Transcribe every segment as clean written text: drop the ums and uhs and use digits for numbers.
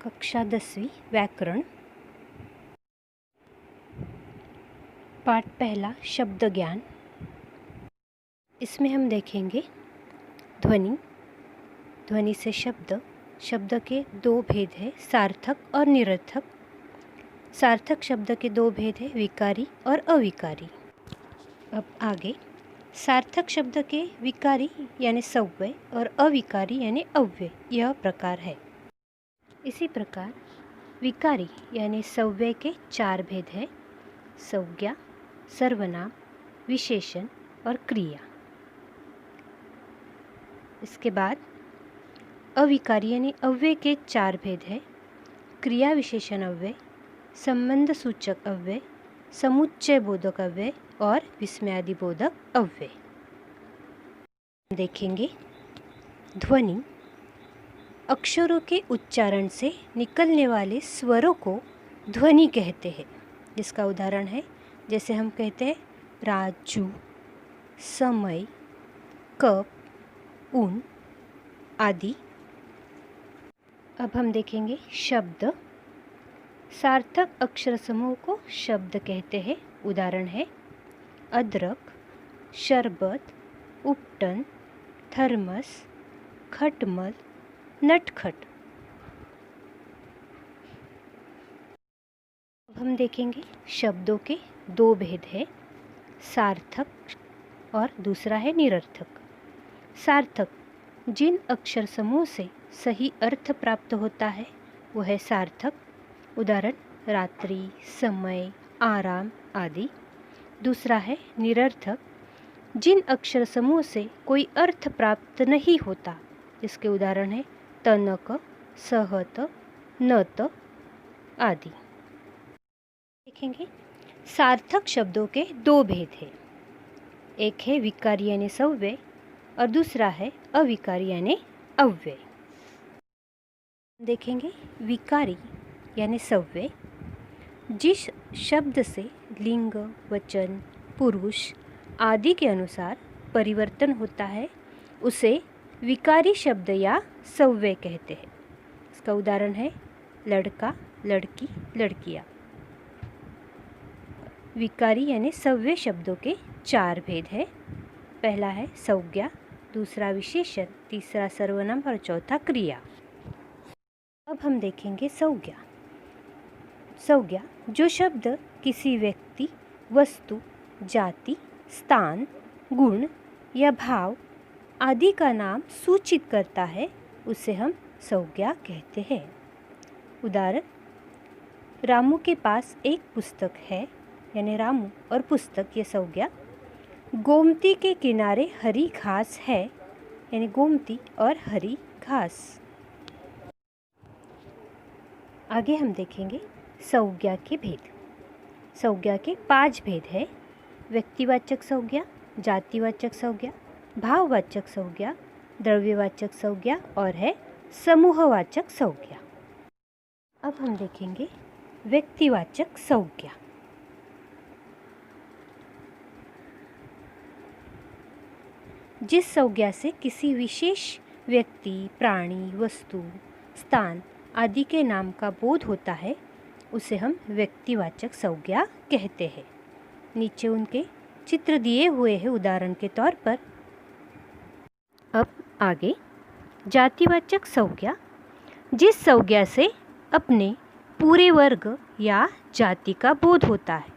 कक्षा 10वीं व्याकरण। पाठ पहला शब्द ज्ञान। इसमें हम देखेंगे ध्वनि। ध्वनि से शब्द। शब्द के दो भेद हैं, सार्थक और निरर्थक। सार्थक शब्द के दो भेद हैं, विकारी और अविकारी। अब आगे सार्थक शब्द के विकारी यानी सव्यय और अविकारी यानी अव्यय यह प्रकार है। इसी प्रकार विकारी यानी सव्यय के चार भेद हैं, संज्ञा, सर्वनाम, विशेषण और क्रिया। इसके बाद अविकारी यानी अव्यय के चार भेद हैं, क्रिया विशेषण अव्यय, संबंध सूचक अव्यय, समुच्चय बोधक अव्यय और विस्मयादि बोधक अव्यय। देखेंगे ध्वनि। अक्षरों के उच्चारण से निकलने वाले स्वरों को ध्वनि कहते हैं। जिसका उदाहरण है, जैसे हम कहते हैं राजू, समय, कप, उन आदि। अब हम देखेंगे शब्द। सार्थक अक्षर समूह को शब्द कहते हैं। उदाहरण है अदरक, शरबत, उपटन, थर्मस, खटमल, नटखट। अब हम देखेंगे शब्दों के दो भेद हैं, सार्थक और दूसरा है निरर्थक। सार्थक जिन अक्षर समूह से सही अर्थ प्राप्त होता है वो है सार्थक। उदाहरण रात्रि, समय, आराम आदि। दूसरा है निरर्थक, जिन अक्षर समूह से कोई अर्थ प्राप्त नहीं होता। इसके उदाहरण है तनक, सहत, नत आदि। देखेंगे सार्थक शब्दों के दो भेद हैं, एक है विकारी यानी सव्यय और दूसरा है अविकारी यानी अव्यय। देखेंगे विकारी यानी सव्यय जिस शब्द से लिंग, वचन, पुरुष आदि के अनुसार परिवर्तन होता है उसे विकारी शब्द या सव्यय कहते हैं। इसका उदाहरण है लड़का, लड़की, लड़कियाँ। विकारी यानी सव्यय शब्दों के चार भेद हैं। पहला है संज्ञा, दूसरा विशेषण, तीसरा सर्वनाम और चौथा क्रिया। अब हम देखेंगे संज्ञा। संज्ञा जो शब्द किसी व्यक्ति, वस्तु, जाति, स्थान, गुण या भाव आदि का नाम सूचित करता है उसे हम संज्ञा कहते हैं। उदाहरण रामू के पास एक पुस्तक है यानी रामू और पुस्तक ये संज्ञा। गोमती के किनारे हरी घास है यानी गोमती और हरी घास। आगे हम देखेंगे संज्ञा के भेद। संज्ञा के 5 भेद हैं, व्यक्तिवाचक संज्ञा, जातिवाचक संज्ञा, भाववाचक संज्ञा, द्रव्यवाचक संज्ञा और है समूहवाचक संज्ञा। अब हम देखेंगे व्यक्तिवाचक संज्ञा। जिस संज्ञा से किसी विशेष व्यक्ति, प्राणी, वस्तु, स्थान आदि के नाम का बोध होता है उसे हम व्यक्तिवाचक संज्ञा कहते हैं। नीचे उनके चित्र दिए हुए हैं उदाहरण के तौर पर। अब आगे जातिवाचक संज्ञा। जिस संज्ञा से अपने पूरे वर्ग या जाति का बोध होता है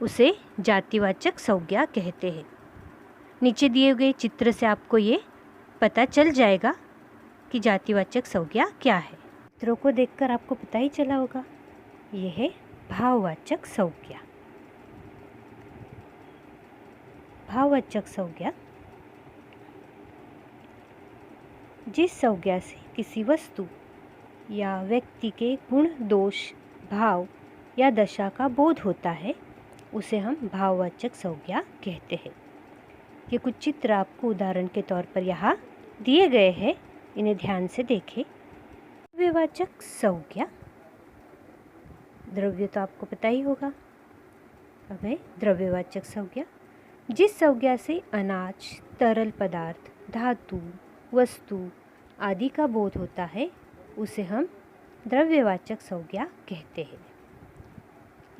उसे जातिवाचक संज्ञा कहते हैं। नीचे दिए गए चित्र से आपको ये पता चल जाएगा कि जातिवाचक संज्ञा क्या है। चित्रों को देखकर आपको पता ही चला होगा, यह है भाववाचक संज्ञा। भाववाचक संज्ञा जिस संज्ञा से किसी वस्तु या व्यक्ति के गुण, दोष, भाव या दशा का बोध होता है उसे हम भाववाचक संज्ञा कहते हैं। ये कुछ चित्र आपको उदाहरण के तौर पर यहाँ दिए गए हैं, इन्हें ध्यान से देखें। द्रव्यवाचक संज्ञा। द्रव्य तो आपको पता ही होगा। अब है द्रव्यवाचक संज्ञा। जिस संज्ञा से अनाज, तरल पदार्थ, धातु, वस्तु आदि का बोध होता है उसे हम द्रव्यवाचक संज्ञा कहते हैं।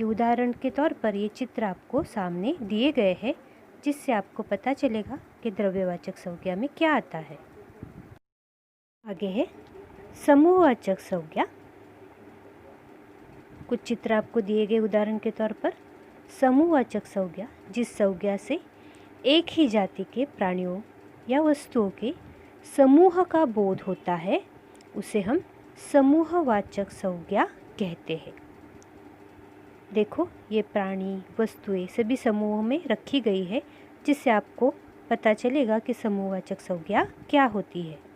ये उदाहरण के तौर पर ये चित्र आपको सामने दिए गए हैं, जिससे आपको पता चलेगा कि द्रव्यवाचक संज्ञा में क्या आता है। आगे है समूहवाचक संज्ञा। कुछ चित्र आपको दिए गए उदाहरण के तौर पर। समूहवाचक संज्ञा जिस संज्ञा से एक ही जाति के प्राणियों या वस्तुओं के समूह का बोध होता है, उसे हम समूहवाचक संज्ञा कहते हैं। देखो, ये प्राणी वस्तुएं सभी समूह में रखी गई है, जिससे आपको पता चलेगा कि समूहवाचक संज्ञा क्या होती है।